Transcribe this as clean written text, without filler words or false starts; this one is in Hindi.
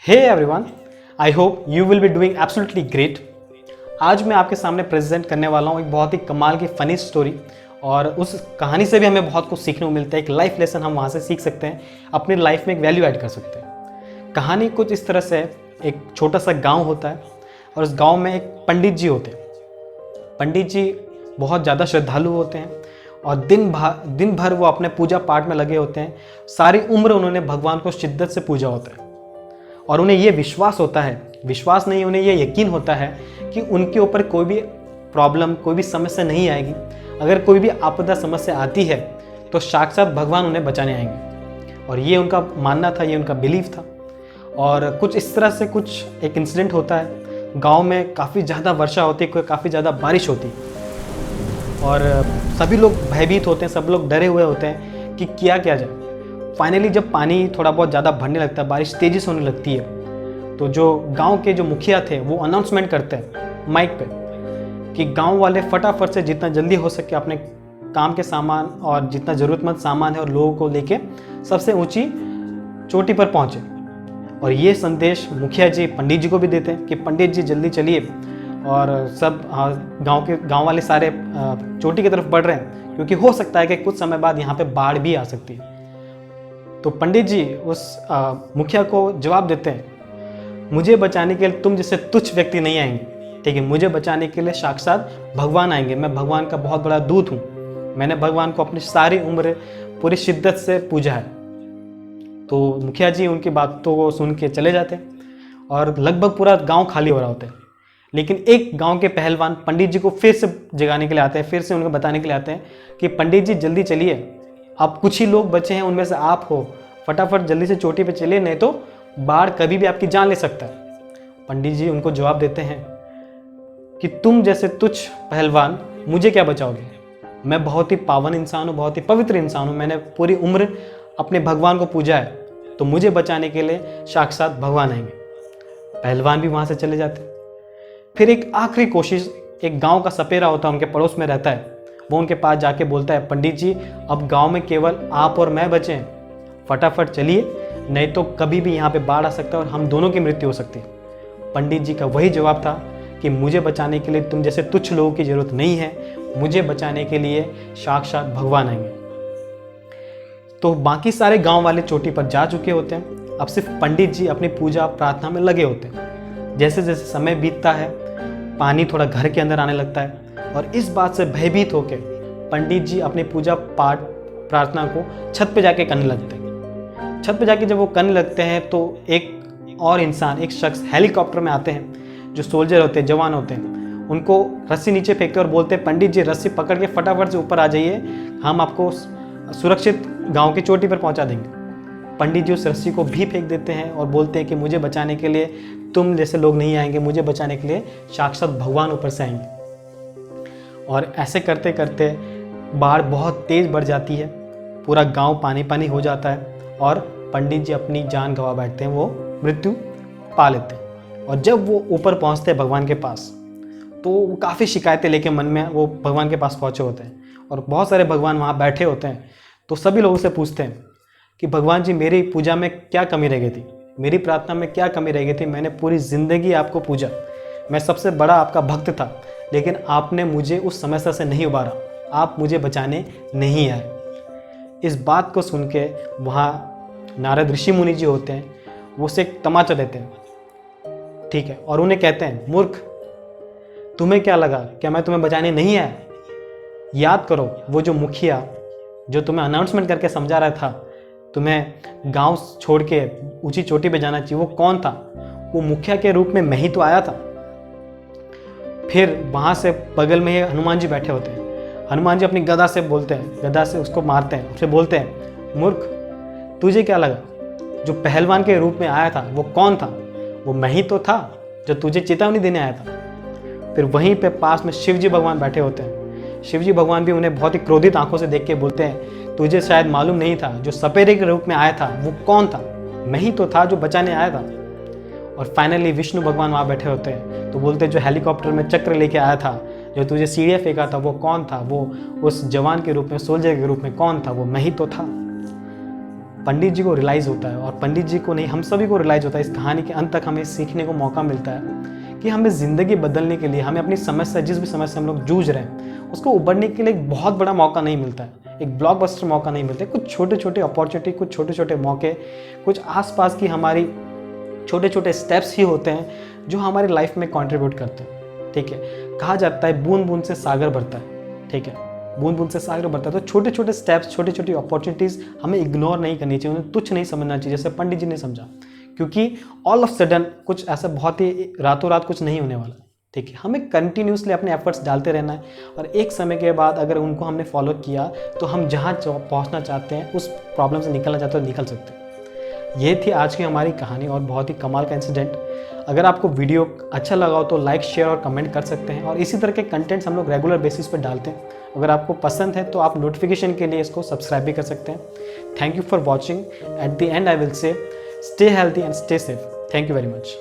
Hey everyone, I hope you will be doing absolutely great. आज मैं आपके सामने प्रेजेंट करने वाला हूँ एक बहुत ही कमाल की फ़नी स्टोरी, और उस कहानी से भी हमें बहुत कुछ सीखने को मिलता है। एक लाइफ लेसन हम वहाँ से सीख सकते हैं, अपनी लाइफ में एक वैल्यू ऐड कर सकते हैं। कहानी कुछ इस तरह से है। एक छोटा सा गाँव होता है और उस गाँव में एक पंडित जी होते हैं। पंडित जी बहुत ज़्यादा श्रद्धालु होते हैं और दिन भर वो अपने पूजा पाठ में लगे होते हैं। सारी उम्र उन्होंने भगवान को शिद्दत से पूजा होता है और उन्हें ये विश्वास होता है, विश्वास नहीं, उन्हें ये यकीन होता है कि उनके ऊपर कोई भी प्रॉब्लम, कोई भी समस्या नहीं आएगी। अगर कोई भी आपदा समस्या आती है तो साक्षात भगवान उन्हें बचाने आएंगे। और ये उनका मानना था, ये उनका बिलीफ था। और कुछ इस तरह से कुछ एक इंसिडेंट होता है। गांव में काफ़ी ज़्यादा वर्षा होती है, काफ़ी ज़्यादा बारिश होती है और सभी लोग भयभीत होते हैं, सब लोग डरे हुए होते हैं कि किया जाए। फाइनली जब पानी थोड़ा बहुत ज़्यादा भरने लगता है, बारिश तेज़ी से होने लगती है, तो जो गांव के जो मुखिया थे वो अनाउंसमेंट करते हैं माइक पे कि गांव वाले फटाफट से जितना जल्दी हो सके अपने काम के सामान और जितना ज़रूरतमंद सामान है और लोगों को लेके सबसे ऊंची चोटी पर पहुँचे। और ये संदेश मुखिया जी पंडित जी को भी देते हैं कि पंडित जी जल्दी चलिए। और सब गांव वाले सारे चोटी की तरफ बढ़ रहे हैं, क्योंकि हो सकता है कि कुछ समय बाद यहाँ पे बाढ़ भी आ सकती है। तो पंडित जी उस मुखिया को जवाब देते हैं, मुझे बचाने के लिए तुम जैसे तुच्छ व्यक्ति नहीं आएंगे, ठीक है, मुझे बचाने के लिए साक्षात भगवान आएंगे। मैं भगवान का बहुत बड़ा दूत हूँ, मैंने भगवान को अपनी सारी उम्र पूरी शिद्दत से पूजा है। तो मुखिया जी उनकी बातों को सुन के चले जाते हैं और लगभग पूरा गाँव खाली हो रहा होता है। लेकिन एक गांव के पहलवान पंडित जी को फिर से जगाने के लिए आते हैं, फिर से उनको बताने के लिए आते हैं कि पंडित जी जल्दी चलिए, आप कुछ ही लोग बचे हैं, उनमें से आप हो, फटाफट जल्दी से चोटी पे चलिए, नहीं तो बाढ़ कभी भी आपकी जान ले सकता है। पंडित जी उनको जवाब देते हैं कि तुम जैसे तुच्छ पहलवान मुझे क्या बचाओगे, मैं बहुत ही पावन इंसान हूँ, बहुत ही पवित्र इंसान हूँ, मैंने पूरी उम्र अपने भगवान को पूजा है, तो मुझे बचाने के लिए साक्षात भगवान आएंगे। पहलवान भी वहाँ से चले जाते हैं। फिर एक आखिरी कोशिश, एक गांव का सपेरा होता है, उनके पड़ोस में रहता है, वो उनके पास जाके बोलता है, पंडित जी अब गांव में केवल आप और मैं बचे हैं, फटाफट चलिए, नहीं तो कभी भी यहाँ पे बाढ़ आ सकता है और हम दोनों की मृत्यु हो सकती है। पंडित जी का वही जवाब था कि मुझे बचाने के लिए तुम जैसे तुच्छ लोगों की जरूरत नहीं है, मुझे बचाने के लिए साक्षात भगवान आएंगे। तो बाकी सारे गाँव वाले चोटी पर जा चुके होते हैं, अब सिर्फ पंडित जी अपनी पूजा प्रार्थना में लगे होते हैं। जैसे जैसे समय बीतता है, पानी थोड़ा घर के अंदर आने लगता है और इस बात से भयभीत होकर पंडित जी अपनी पूजा पाठ प्रार्थना को छत पे जाके करने लगते हैं। छत पे जाके जब वो करने लगते हैं तो एक और इंसान, एक शख्स हेलीकॉप्टर में आते हैं, जो सोल्जर होते हैं, जवान होते हैं, उनको रस्सी नीचे फेंकते हैं और बोलते हैं, पंडित जी रस्सी पकड़ के फटाफट से ऊपर आ जाइए, हम आपको सुरक्षित गाँव की चोटी पर पहुँचा देंगे। पंडित जी उस रस्सी को भी फेंक देते हैं और बोलते हैं कि मुझे बचाने के लिए तुम जैसे लोग नहीं आएंगे, मुझे बचाने के लिए साक्षात भगवान ऊपर से आएंगे। और ऐसे करते करते बाढ़ बहुत तेज़ बढ़ जाती है, पूरा गांव पानी पानी हो जाता है और पंडित जी अपनी जान गंवा बैठते हैं, वो मृत्यु पा लेते हैं। और जब वो ऊपर पहुंचते हैं भगवान के पास, तो वो काफ़ी शिकायतें लेके मन में वो भगवान के पास पहुँचे होते हैं और बहुत सारे भगवान वहाँ बैठे होते हैं। तो सभी लोगों से पूछते हैं कि भगवान जी मेरी पूजा में क्या कमी रह गई थी, मेरी प्रार्थना में क्या कमी रह गई थी, मैंने पूरी ज़िंदगी आपको पूजा, मैं सबसे बड़ा आपका भक्त था, लेकिन आपने मुझे उस समस्या से नहीं उबारा, आप मुझे बचाने नहीं आए। इस बात को सुन के वहाँ नारद ऋषि मुनि जी होते हैं, वो उसे एक तमाचा देते हैं, ठीक है, और उन्हें कहते हैं, मूर्ख, तुम्हें क्या लगा, क्या मैं तुम्हें बचाने नहीं आया? याद करो वो जो मुखिया जो तुम्हें अनाउंसमेंट करके समझा रहा था तुम्हें गांव छोड़ के ऊंची चोटी पे जाना चाहिए, वो कौन था? वो मुखिया के रूप में मैं ही तो आया था। फिर वहाँ से बगल में हनुमान जी बैठे होते हैं, हनुमान जी अपनी गदा से बोलते हैं, गदा से उसको मारते हैं, उससे बोलते हैं, मूर्ख, तुझे क्या लगा, जो पहलवान के रूप में आया था वो कौन था? वो मैं ही तो था जो तुझे चेतावनी देने आया था। फिर वहीं पे पास में शिव जी भगवान बैठे होते हैं, शिव जी भगवान भी उन्हें बहुत ही क्रोधित आंखों से देख के बोलते हैं, तुझे शायद मालूम नहीं था, जो सपेरे के रूप में आया था वो कौन था? मैं ही तो था जो बचाने आया था। और फाइनली विष्णु भगवान वहाँ बैठे होते हैं, तो बोलते हैं, जो हेलीकॉप्टर में चक्र लेके आया था, जो तुझे सीढ़ियाँ फेंका था, वो कौन था? वो उस जवान के रूप में, सोल्जर के रूप में कौन था? वो मैं ही तो था। पंडित जी को रियलाइज़ होता है, और पंडित जी को नहीं, हम सभी को रियलाइज़ होता है, इस कहानी के अंत तक हमें सीखने को मौका मिलता है कि हमें ज़िंदगी बदलने के लिए, हमें अपनी समस्या, जिस भी समस्या हम लोग जूझ रहे हैं, उसको उबरने के लिए एक बहुत बड़ा मौका नहीं मिलता है, एक ब्लॉकबस्टर मौका नहीं मिलता है। कुछ छोटे छोटे अपॉर्चुनिटी, कुछ छोटे छोटे मौके, कुछ आसपास की हमारी छोटे छोटे स्टेप्स ही होते हैं जो हमारी लाइफ में कंट्रीब्यूट करते हैं। ठीक है, कहा जाता है बूंद बूंद से सागर भरता है। ठीक है, बूंद बूंद से सागर भरता है। तो छोटे छोटे स्टेप्स, छोटी छोटी अपॉर्चुनिटीज़ हमें इग्नोर नहीं करनी चाहिए, उन्हें तुच्छ नहीं समझना चाहिए, जैसे पंडित जी ने समझा, क्योंकि ऑल ऑफ सडन कुछ ऐसा बहुत ही रातों रात कुछ नहीं होने वाला। ठीक है, हमें कंटिन्यूसली अपने एफर्ट्स डालते रहना है, और एक समय के बाद अगर उनको हमने फॉलो किया तो हम जहाँ पहुँचना चाहते हैं, उस प्रॉब्लम से निकलना चाहते हैं तो निकल सकते हैं। ये थी आज की हमारी कहानी, और बहुत ही कमाल का इंसिडेंट। अगर आपको वीडियो अच्छा लगा हो तो लाइक, शेयर और कमेंट कर सकते हैं, और इसी तरह के कंटेंट्स हम लोग रेगुलर बेसिस पे डालते हैं। अगर आपको पसंद है तो आप नोटिफिकेशन के लिए इसको सब्सक्राइब भी कर सकते हैं। Thank you for watching. At the and I will say stay healthy and stay safe. Thank you very much.